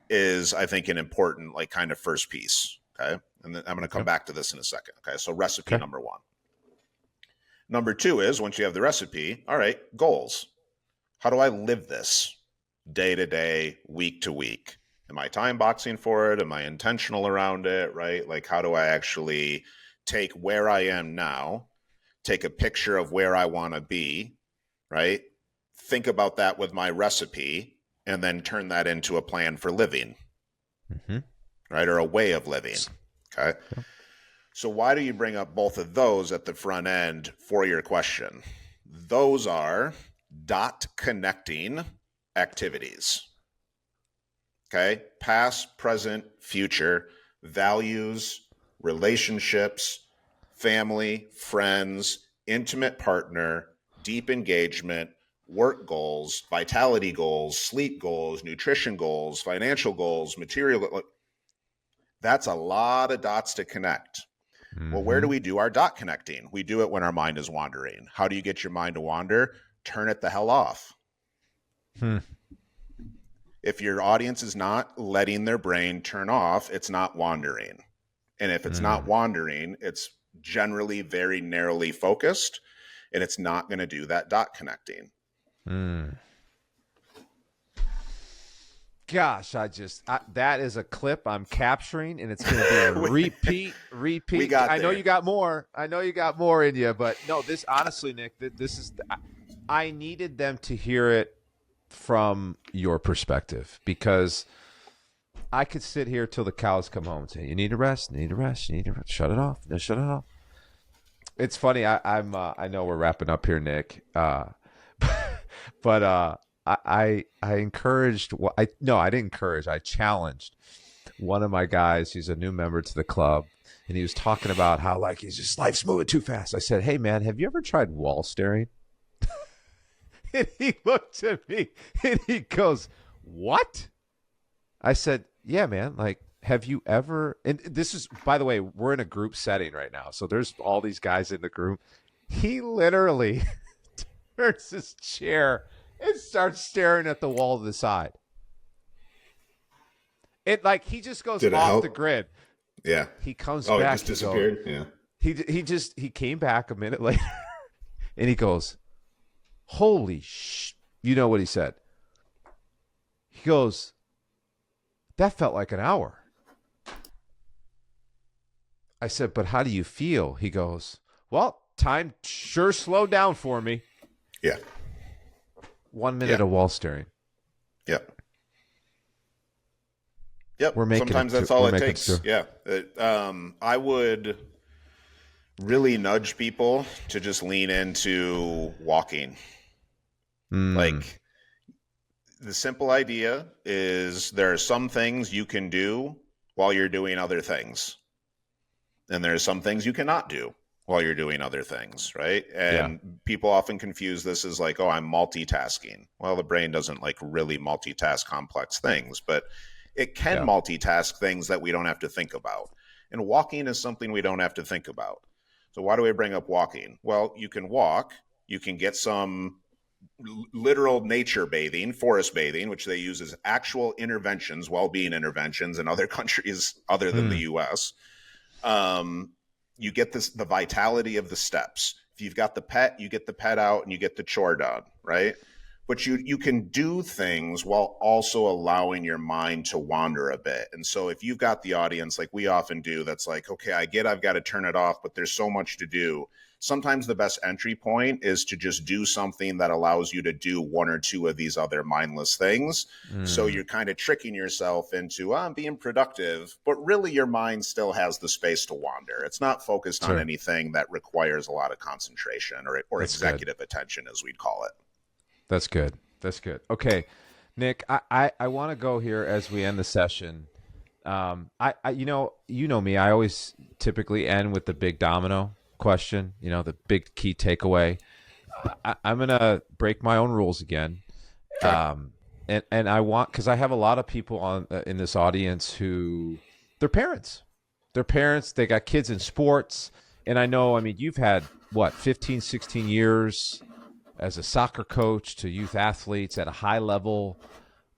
is, I think, an important like kind of first piece. Okay. And then I'm going to come back to this in a second. Okay. So recipe number 1. Number 2 is once you have the recipe, all right, goals. How do I live this day to day, week to week? Am I time boxing for it? Am I intentional around it? Right? Like, how do I actually take where I am now, take a picture of where I want to be, right? Think about that with my recipe, and then turn that into a plan for living, right? Or a way of living. Okay. So why do you bring up both of those at the front end for your question? Those are dot connecting activities. Okay. Past, present, future, values, relationships, family, friends, intimate partner, deep engagement, work goals, vitality goals, sleep goals, nutrition goals, financial goals, material. That's a lot of dots to connect. Well, where do we do our dot connecting? We do it when our mind is wandering. How do you get your mind to wander? Turn it the hell off. If your audience is not letting their brain turn off, it's not wandering. And if it's not wandering, it's generally very narrowly focused, and it's not going to do that dot connecting. Gosh, that is a clip I'm capturing, and it's going to be a repeat. We got I know there. you got more. I know you got more in you, but no, this honestly, Nick, this is. I needed them to hear it from your perspective, because I could sit here till the cows come home and say, "You need to rest. You need to rest. You need to rest. Shut it off. Just shut it off." It's funny. I know we're wrapping up here, Nick, but I encouraged. I didn't encourage. I challenged one of my guys. He's a new member to the club, and he was talking about how he's just life's moving too fast. I said, "Hey man, have you ever tried wall staring?" And he looked at me and he goes, "What?" I said, "Yeah, man. Have you ever?" And this is, by the way, we're in a group setting right now, so there's all these guys in the group. He literally turns his chair and starts staring at the wall to the side. He just goes Did it off help? the grid. Yeah. He comes Oh, back. it just disappeared? Yeah. He came back a minute later and he goes, "Holy you know what he said?" He goes, "That felt like an hour." I said, "But how do you feel?" He goes, "Well, time sure slowed down for me." Yeah. 1 minute of wall staring. Yep. We're making Sometimes it that's to- all we're it making takes. it to- Yeah. I would really nudge people to just lean into walking. Like, the simple idea is there are some things you can do while you're doing other things. And there are some things you cannot do while you're doing other things, right? And people often confuse this as I'm multitasking. Well, the brain doesn't really multitask complex things, but it can multitask things that we don't have to think about. And walking is something we don't have to think about. So why do we bring up walking? Well, you can walk, you can get some literal nature bathing, forest bathing, which they use as actual interventions, well-being interventions in other countries other than the US. You get the vitality of the steps. If you've got the pet, you get the pet out and you get the chore done, right? But you can do things while also allowing your mind to wander a bit. And so if you've got the audience like we often do, that's okay, I get I've got to turn it off, but there's so much to do. Sometimes the best entry point is to just do something that allows you to do one or two of these other mindless things. So you're kind of tricking yourself into, I'm being productive, but really your mind still has the space to wander. It's not focused on anything that requires a lot of concentration or executive attention, as we'd call it. That's good. That's good. Okay, Nick, I want to go here as we end the session. You know me, I always typically end with the big domino question, the big key takeaway. I'm going to break my own rules again. And I want, because I have a lot of people in this audience who, they're parents. They got kids in sports. And I know, you've had, 15, 16 years as a soccer coach to youth athletes at a high level.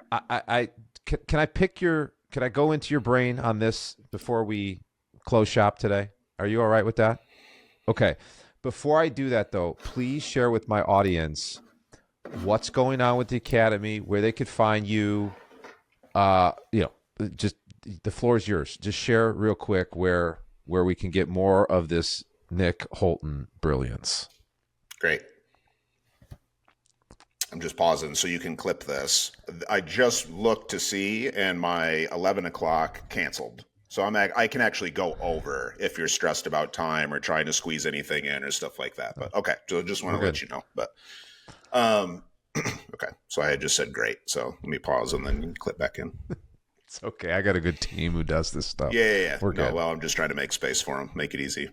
Can I go into your brain on this before we close shop today? Are you all right with that? Okay. Before I do that, though, please share with my audience what's going on with the Academy, where they could find you. Just the floor is yours. Just share real quick where we can get more of this Nick Holton brilliance. Great. I'm just pausing so you can clip this. I just looked to see, and my 11 o'clock canceled. So I can actually go over if you're stressed about time or trying to squeeze anything in or stuff like that. But okay, so just want to let you know. But okay, so I had just said great. So let me pause and then clip back in. It's okay. I got a good team who does this stuff. Yeah. We're good. Well, I'm just trying to make space for them, make it easy.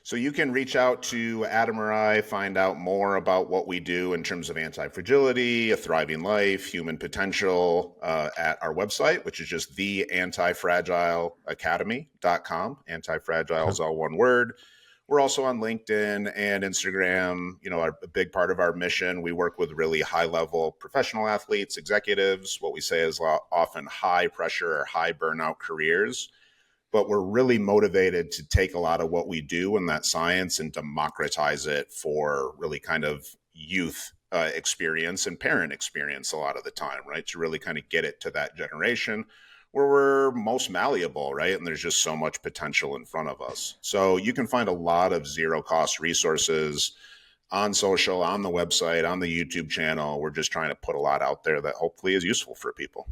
So you can reach out to Adam or I, find out more about what we do in terms of anti-fragility, a thriving life, human potential at our website, which is just the antifragileacademy.com. Anti-fragile is all one word. We're also on LinkedIn and Instagram. You know, a big part of our mission, we work with really high-level professional athletes, executives, what we say is often high pressure or high burnout careers. But we're really motivated to take a lot of what we do in that science and democratize it for really kind of youth experience and parent experience a lot of the time, right? To really kind of get it to that generation where we're most malleable, right? And there's just so much potential in front of us. So you can find a lot of zero cost resources on social, on the website, on the YouTube channel. We're just trying to put a lot out there that hopefully is useful for people.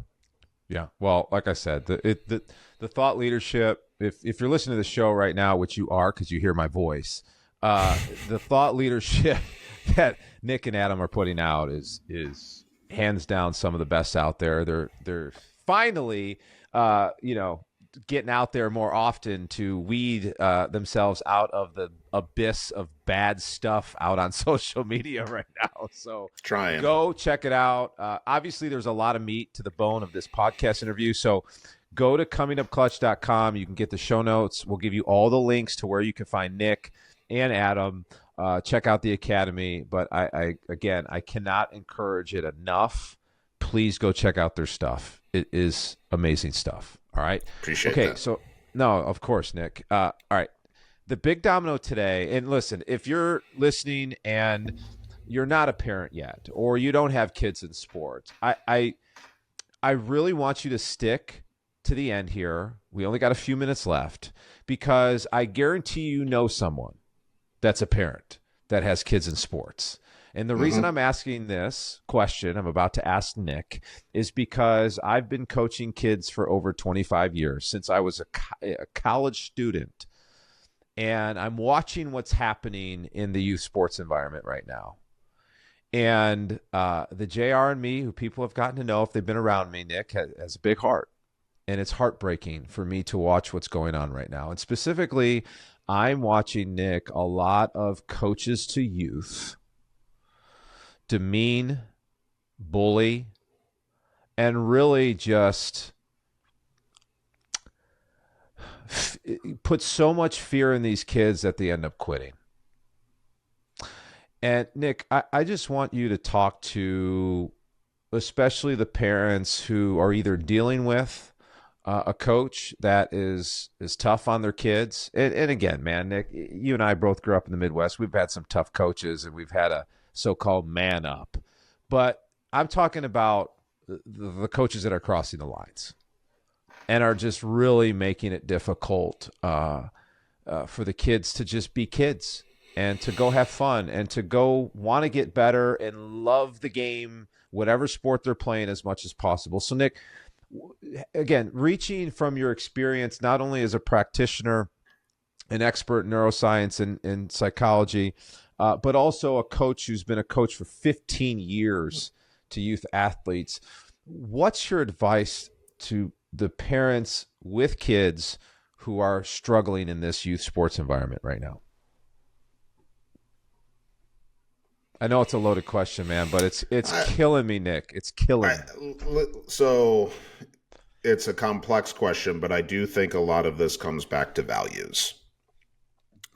Yeah. Well, like I said, the thought leadership, if you're listening to the show right now, which you are because you hear my voice, the thought leadership that Nick and Adam are putting out is hands down some of the best out there. They're finally getting out there more often to weed themselves out of the abyss of bad stuff out on social media right now. So go check it out. Obviously, there's a lot of meat to the bone of this podcast interview. So go to comingupclutch.com. You can get the show notes. We'll give you all the links to where you can find Nick and Adam. Check out the Academy. But I cannot encourage it enough. Please go check out their stuff. It is amazing stuff. All right. Appreciate that. So no, of course, Nick. All right. The big domino today, and listen, if you're listening and you're not a parent yet, or you don't have kids in sports, I really want you to stick to the end here. We only got a few minutes left because I guarantee you know someone that's a parent that has kids in sports. And the reason I'm asking this question I'm about to ask Nick is because I've been coaching kids for over 25 years, since I was a college student. And I'm watching what's happening in the youth sports environment right now. And the JR and me, who people have gotten to know if they've been around me, Nick, has a big heart. And it's heartbreaking for me to watch what's going on right now. And specifically, I'm watching, Nick, a lot of coaches to youth demean, bully, and really just put so much fear in these kids that they end up quitting. And Nick, I just want you to talk to especially the parents who are either dealing with a coach that is tough on their kids. And again, man, Nick, you and I both grew up in the Midwest. We've had some tough coaches, and we've had a so-called man up. But I'm talking about the coaches that are crossing the lines and are just really making it difficult for the kids to just be kids and to go have fun and to go want to get better and love the game, whatever sport they're playing, as much as possible. So, Nick, again, reaching from your experience, not only as a practitioner, an expert in neuroscience and psychology, but also a coach who's been a coach for 15 years to youth athletes. What's your advice to the parents with kids who are struggling in this youth sports environment right now? I know it's a loaded question, man, but it's killing me, Nick. It's killing me. So it's a complex question, but I do think a lot of this comes back to values.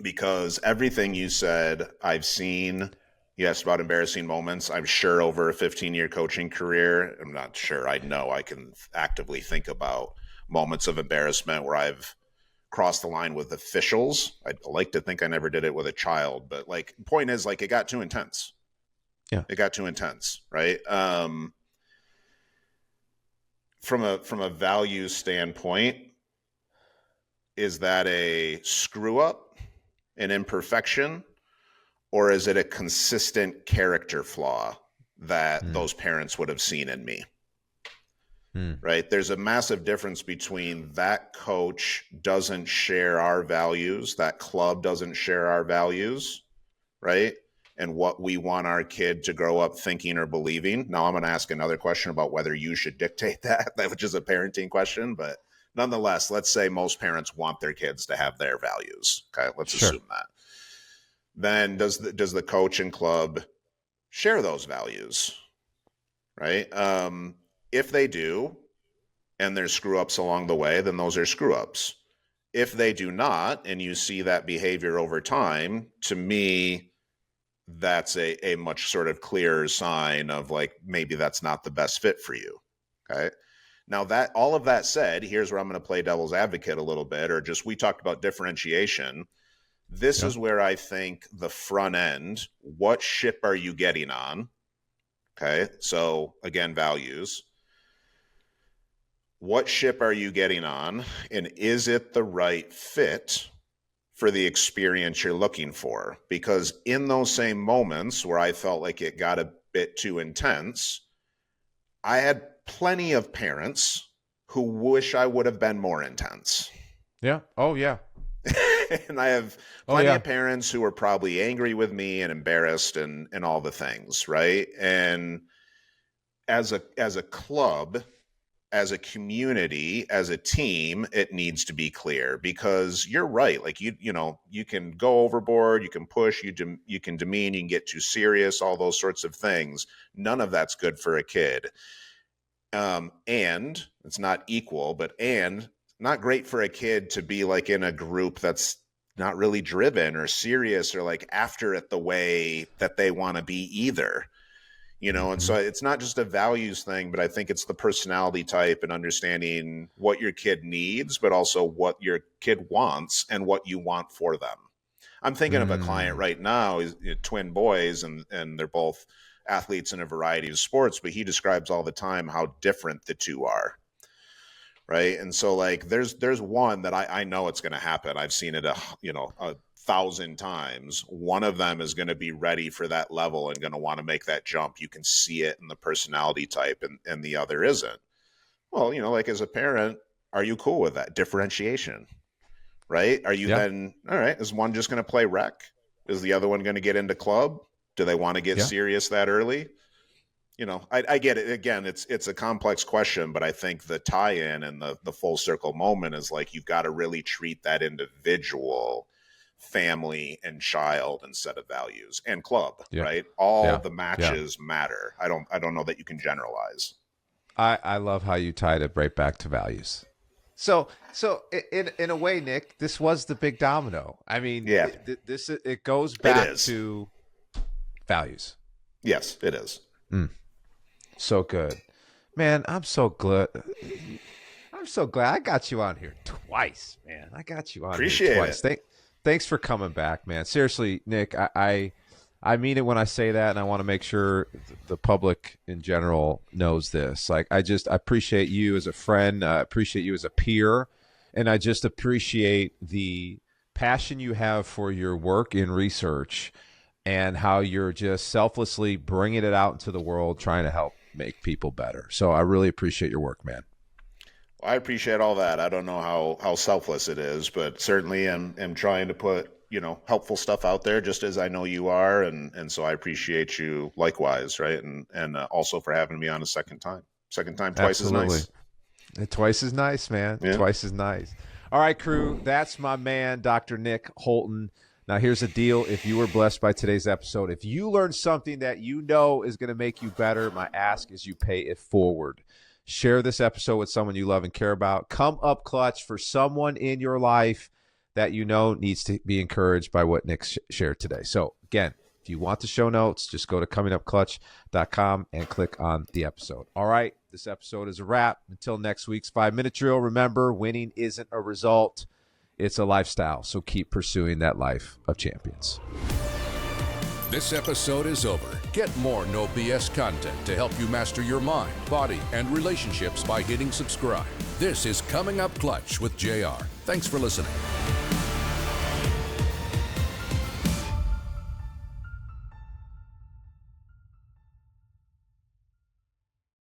Because everything you said, I've seen. Yes, about embarrassing moments. I'm sure over a 15-year coaching career, I'm not sure, I know I can actively think about moments of embarrassment where I've crossed the line with officials. I'd like to think I never did it with a child, but like, point is, like, it got too intense. Yeah. It got too intense, right? From a value standpoint, is that a screw up, an imperfection, or is it a consistent character flaw that those parents would have seen in me? Right? There's a massive difference between that coach doesn't share our values, that club doesn't share our values, right? And what we want our kid to grow up thinking or believing. Now, I'm going to ask another question about whether you should dictate that, which is a parenting question. But nonetheless, let's say most parents want their kids to have their values. Okay, let's assume that. Then does the coach and club share those values, right? If they do, and there's screw ups along the way, then those are screw ups. If they do not, and you see that behavior over time, to me, that's a much sort of clearer sign of like, maybe that's not the best fit for you. Okay. Now that all of that said, here's where I'm going to play devil's advocate a little bit, or just, we talked about differentiation. This is where I think the front end, what ship are you getting on? Okay. So again, values. What ship are you getting on? And is it the right fit for the experience you're looking for? Because in those same moments where I felt like it got a bit too intense, I had plenty of parents who wish I would have been more intense. Yeah. Oh, yeah. And I have plenty of parents who are probably angry with me and embarrassed and all the things, right? And as a club, as a community, as a team, it needs to be clear, because you're right. Like you can go overboard, you can push, you can demean, you can get too serious, all those sorts of things. None of that's good for a kid. And it's not equal, and not great for a kid to be like in a group that's not really driven or serious or like after it the way that they want to be either. And so it's not just a values thing, but I think it's the personality type and understanding what your kid needs, but also what your kid wants and what you want for them. I'm thinking of a client right now, twin boys, and they're both athletes in a variety of sports, but he describes all the time how different the two are. Right. And so like, there's one that I know it's going to happen. I've seen it, 1,000 times. One of them is going to be ready for that level and going to want to make that jump. You can see it in the personality type, and the other isn't. Well, like as a parent, are you cool with that differentiation? Right? Are you then, all right, is one just going to play rec? Is the other one going to get into club? Do they want to get serious that early? I get it. Again, it's a complex question, but I think the tie-in and the full circle moment is like, you've got to really treat that individual, family and child, and set of values and club, right? All the matches matter. I don't know that you can generalize. I love how you tied it right back to values. So in a way, Nick, this was the big domino. I mean, it goes back to values. Yes, it is. So good, man. I'm so glad I got you on here twice, man. I got you on here twice. Thanks for coming back, man. Seriously, Nick, I mean it when I say that, and I want to make sure the public in general knows this. Like, I appreciate you as a friend. I appreciate you as a peer, and I just appreciate the passion you have for your work in research and how you're just selflessly bringing it out into the world, trying to help make people better. So I really appreciate your work, man. Well, I appreciate all that. I don't know how selfless it is, but certainly am trying to put, helpful stuff out there, just as I know you are. And so I appreciate you likewise. Right. And also for having me on a second time, twice as nice. Twice as nice, man. Yeah. Twice as nice. All right, crew. That's my man, Dr. Nick Holton. Now, here's the deal. If you were blessed by today's episode, if you learned something that you know is going to make you better, my ask is you pay it forward. Share this episode with someone you love and care about. Come up clutch for someone in your life that you know needs to be encouraged by what Nick shared today. So, again, if you want the show notes, just go to comingupclutch.com and click on the episode. All right, this episode is a wrap. Until next week's 5-minute drill, remember, winning isn't a result. It's a lifestyle, so keep pursuing that life of champions. This episode is over. Get more No BS content to help you master your mind, body, and relationships by hitting subscribe. This is Coming Up Clutch with JR. Thanks for listening.